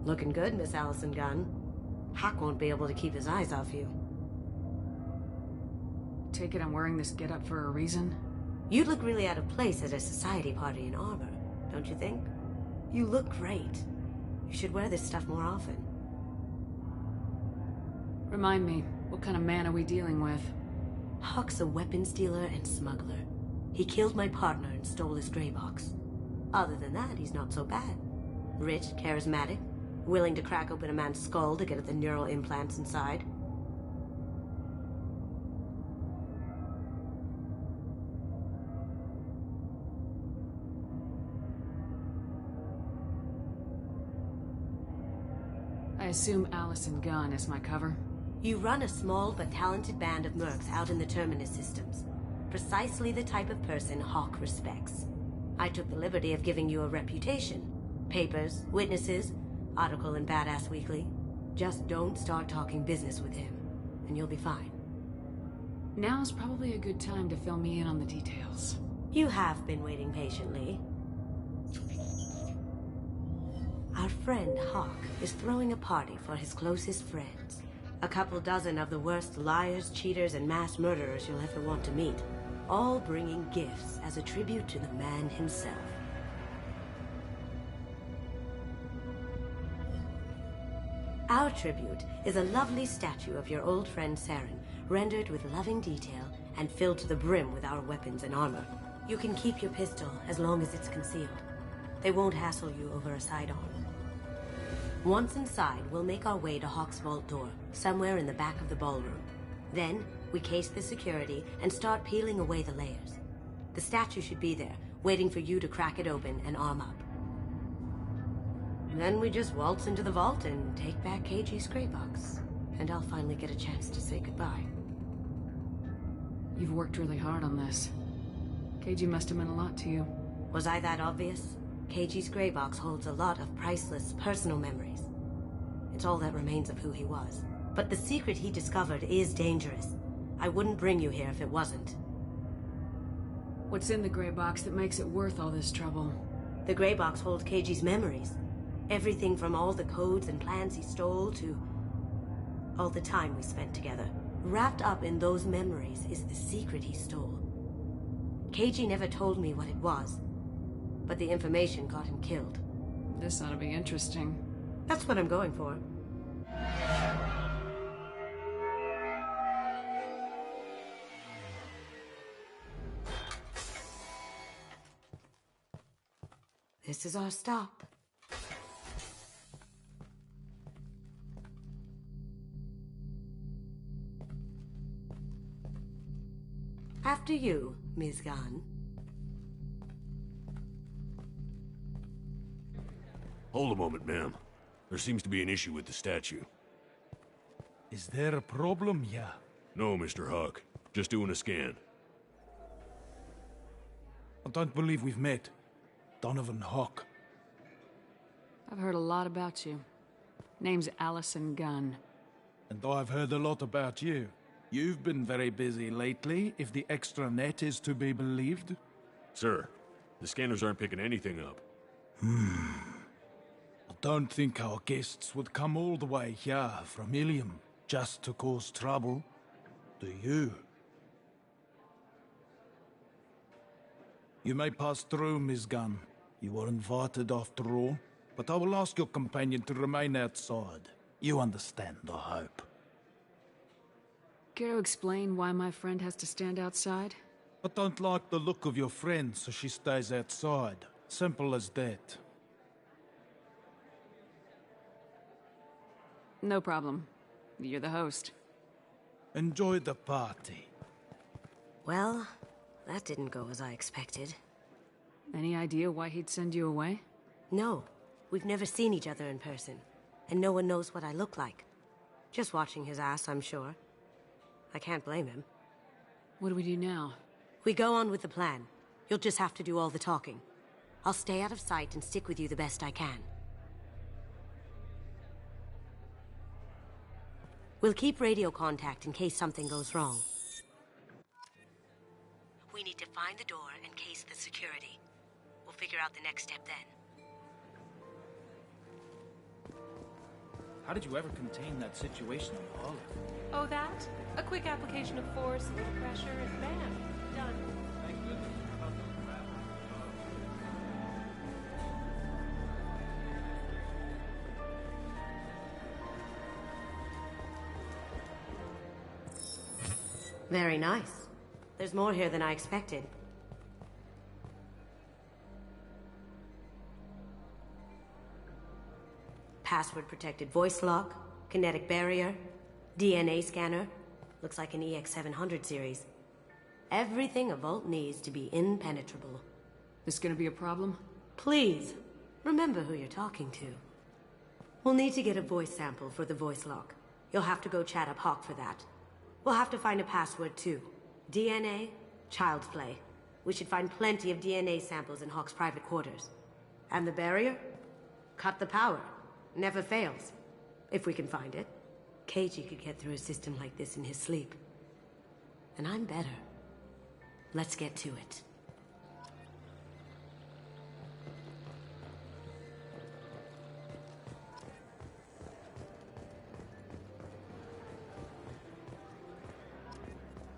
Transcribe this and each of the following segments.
Looking good, Miss Allison Gunn. Hawk won't be able to keep his eyes off you. Take it I'm wearing this getup for a reason? You'd look really out of place at a society party in armor, don't you think? You look great. You should wear this stuff more often. Remind me, what kind of man are we dealing with? Hawk's a weapons dealer and smuggler. He killed my partner and stole his gray box. Other than that, he's not so bad. Rich, charismatic, willing to crack open a man's skull to get at the neural implants inside. I assume Allison Gunn is my cover? You run a small but talented band of mercs out in the Terminus systems. Precisely the type of person Hawk respects. I took the liberty of giving you a reputation. Papers, witnesses, article in Badass Weekly. Just don't start talking business with him, and you'll be fine. Now's probably a good time to fill me in on the details. You have been waiting patiently. Our friend Hawk is throwing a party for his closest friends. A couple dozen of the worst liars, cheaters, and mass murderers you'll ever want to meet. All bringing gifts as a tribute to the man himself. Our tribute is a lovely statue of your old friend Saren, rendered with loving detail and filled to the brim with our weapons and armor. You can keep your pistol as long as it's concealed. They won't hassle you over a sidearm. Once inside, we'll make our way to Hawk's vault door, somewhere in the back of the ballroom. Then, we case the security and start peeling away the layers. The statue should be there, waiting for you to crack it open and arm up. Then we just waltz into the vault and take back KG's gray box. And I'll finally get a chance to say goodbye. You've worked really hard on this. KG must have meant a lot to you. Was I that obvious? KG's gray box holds a lot of priceless personal memories. It's all that remains of who he was. But the secret he discovered is dangerous. I wouldn't bring you here if it wasn't. What's in the gray box that makes it worth all this trouble? The gray box holds KG's memories. Everything from all the codes and plans he stole to all the time we spent together. Wrapped up in those memories is the secret he stole. KG never told me what it was, but the information got him killed. This ought to be interesting. That's what I'm going for. This is our stop. After you, Ms. Gunn. Hold a moment, ma'am. There seems to be an issue with the statue. Is there a problem here? No, Mr. Hawk. Just doing a scan. I don't believe we've met. Donovan Hawk. I've heard a lot about you. Name's Allison Gunn. And I've heard a lot about you. You've been very busy lately, if the extranet is to be believed. Sir, the scanners aren't picking anything up. I don't think our guests would come all the way here from Ilium just to cause trouble. Do you? You may pass through, Ms. Gunn. You were invited after all. But I will ask your companion to remain outside. You understand, I hope. Care to explain why my friend has to stand outside? I don't like the look of your friend, so she stays outside. Simple as that. No problem. You're the host. Enjoy the party. Well, that didn't go as I expected. Any idea why he'd send you away? No, we've never seen each other in person, and no one knows what I look like. Just watching his ass, I'm sure. I can't blame him. What do we do now? We go on with the plan. You'll just have to do all the talking. I'll stay out of sight and stick with you the best I can. We'll keep radio contact in case something goes wrong. We need to find the door and case the security. We'll figure out the next step then. How did you ever contain that situation on the Olive? Oh, that? A quick application of force, a little pressure, and bam, done. Thank goodness you're not the crap. Very nice. There's more here than I expected. Password-protected voice lock, kinetic barrier, DNA scanner. Looks like an EX700 series. Everything a vault needs to be impenetrable. This gonna be a problem? Please, remember who you're talking to. We'll need to get a voice sample for the voice lock. You'll have to go chat up Hawk for that. We'll have to find a password too. DNA, child's play. We should find plenty of DNA samples in Hawk's private quarters. And the barrier? Cut the power. Never fails. If we can find it. KG could get through a system like this in his sleep. And I'm better. Let's get to it.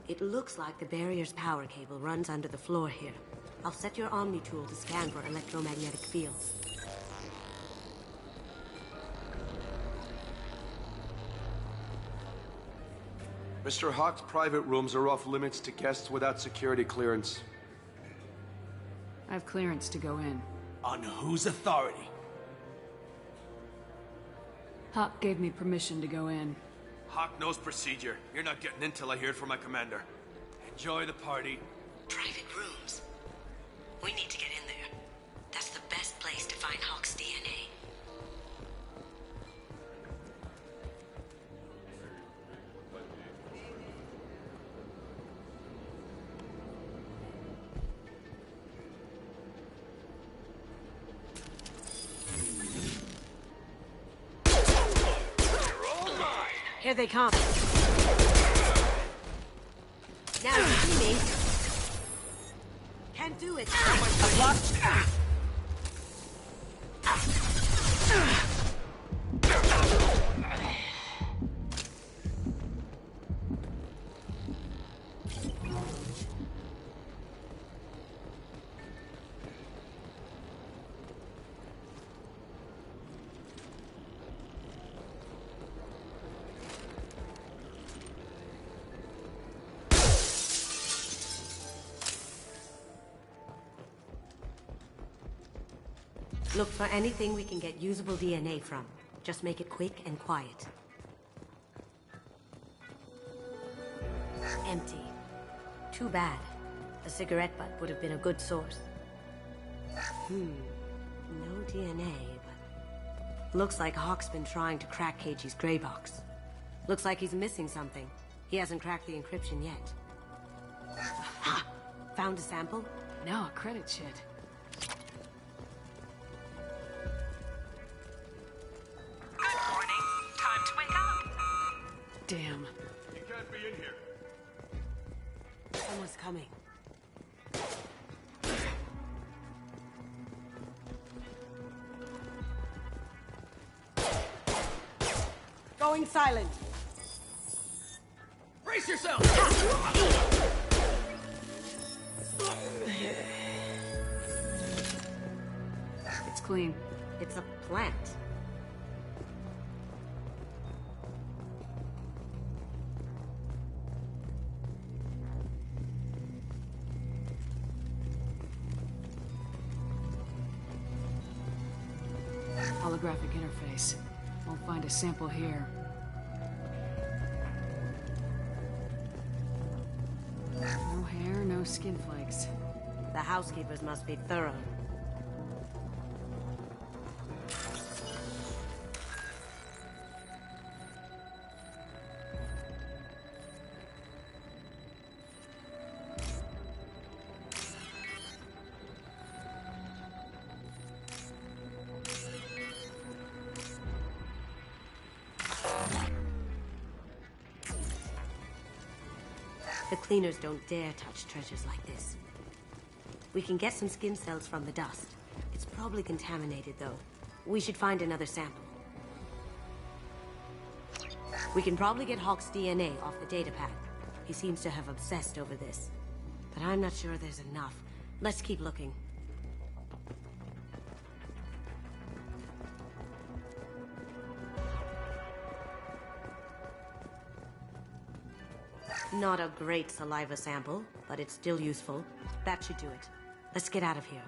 It looks like the barrier's power cable runs under the floor here. I'll set your Omni tool to scan for electromagnetic fields. Mr. Hawk's private rooms are off limits to guests without security clearance. I have clearance to go in. On whose authority? Hawk gave me permission to go in. Hawk knows procedure. You're not getting in till I hear it from my commander. Enjoy the party. Private rooms. We need to get in there. That's the best place to find Hawk's DNA. Here they come. Now you see me. Can't do it. Look for anything we can get usable DNA from. Just make it quick and quiet. Empty. Too bad. A cigarette butt would have been a good source. No DNA, but... Looks like Hawk's been trying to crack KG's gray box. Looks like he's missing something. He hasn't cracked the encryption yet. Ha! Found a sample? Now a credit shit. Damn. You can't be in here. Someone's coming. Going silent. Brace yourself! It's clean. It's a plant. Holographic interface. Won't find a sample here. No hair, no skin flakes. The housekeepers must be thorough. The cleaners don't dare touch treasures like this. We can get some skin cells from the dust. It's probably contaminated, though. We should find another sample. We can probably get Hawk's DNA off the datapad. He seems to have obsessed over this. But I'm not sure there's enough. Let's keep looking. Not a great saliva sample, but it's still useful. That should do it. Let's get out of here.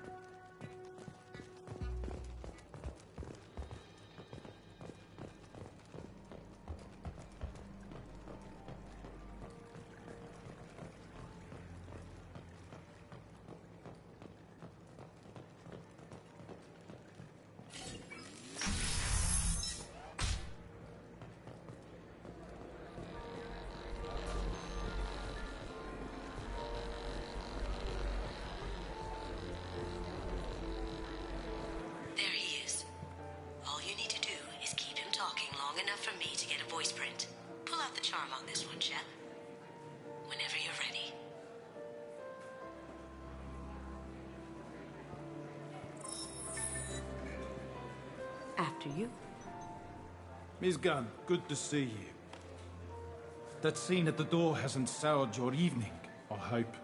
After you. Miss Gunn, good to see you. That scene at the door hasn't soured your evening, I hope.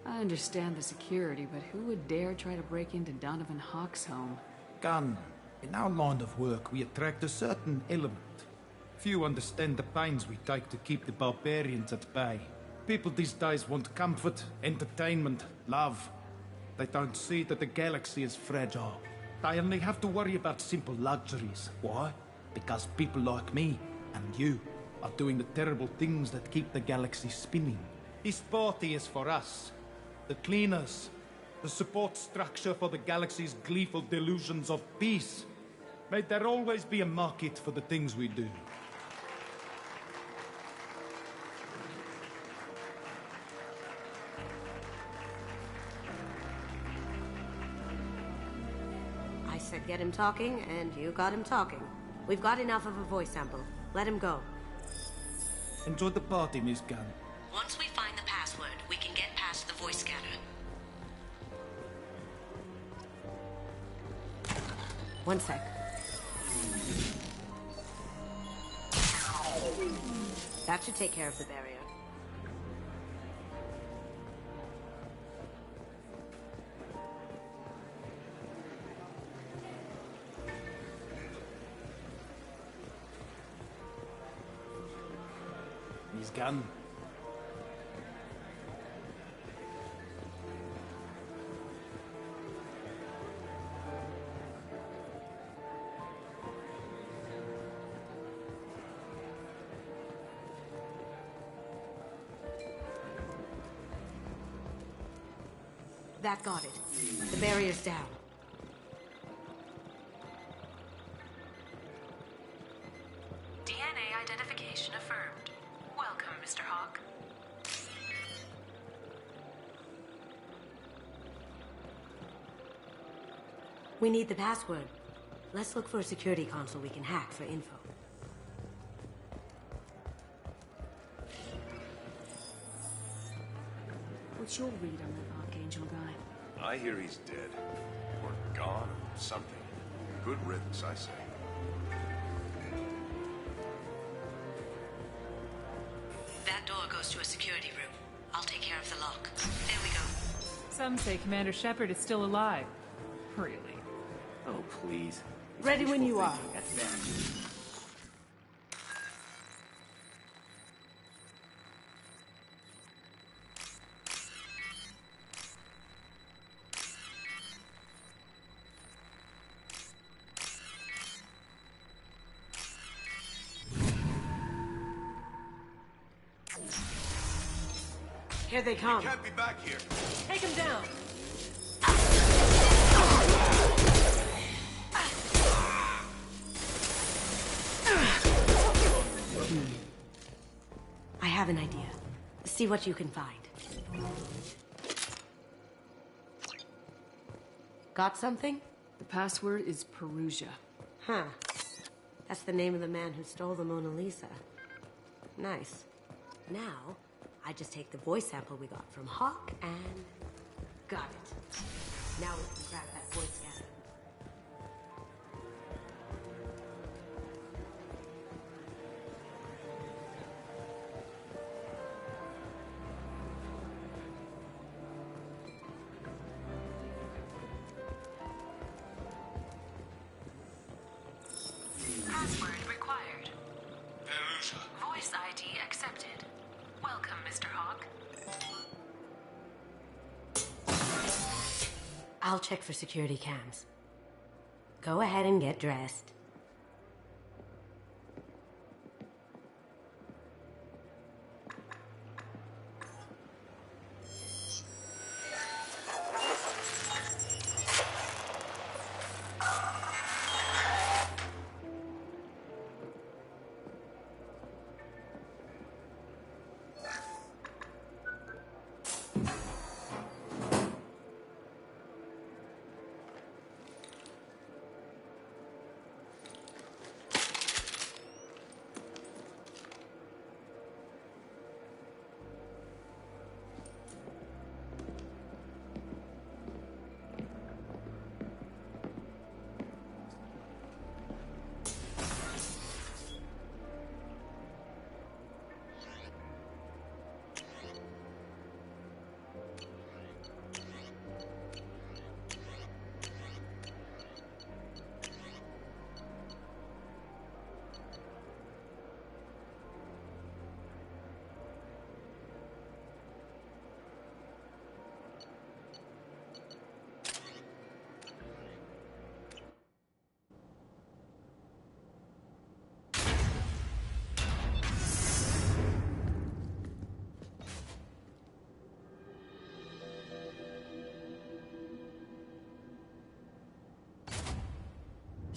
I understand the security, but who would dare try to break into Donovan Hawk's home? Gunn, in our line of work, we attract a certain element. Few understand the pains we take to keep the barbarians at bay. People these days want comfort, entertainment, love. They don't see that the galaxy is fragile. They only have to worry about simple luxuries. Why? Because people like me and you are doing the terrible things that keep the galaxy spinning. This party is for us, the cleaners, the support structure for the galaxy's gleeful delusions of peace. May there always be a market for the things we do. I said get him talking, and you got him talking. We've got enough of a voice sample. Let him go. Enjoy the party, Miss Gunn. Once we find the password, we can get past the voice scanner. One sec. That should take care of the barrier. Miss Gunn. That got it. The barrier's down. DNA identification affirmed. Welcome, Mr. Hawk. We need the password. Let's look for a security console we can hack for info. What's your read on that Archangel guy? I hear he's dead. Or gone, or something. Good riddance, I say. That door goes to a security room. I'll take care of the lock. There we go. Some say Commander Shepard is still alive. Really? Oh, please. It's Ready when wishful you are. thinking at best. Here they come. Can't be back here. Take him down! I have an idea. See what you can find. Got something? The password is Perusia. Huh. That's the name of the man who stole the Mona Lisa. Nice. Now, I just take the voice sample we got from Hawk and... got it. Now we can crack that voice scanner. I'll check for security cams. Go ahead and get dressed.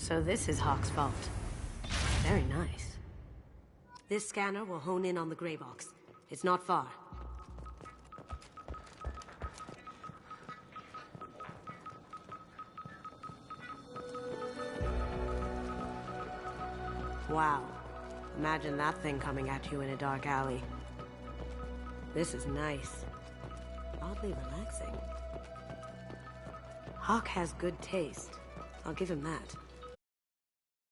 So this is Hawk's vault. Very nice. This scanner will hone in on the gray box. It's not far. Wow. Imagine that thing coming at you in a dark alley. This is nice. Oddly relaxing. Hawk has good taste. I'll give him that.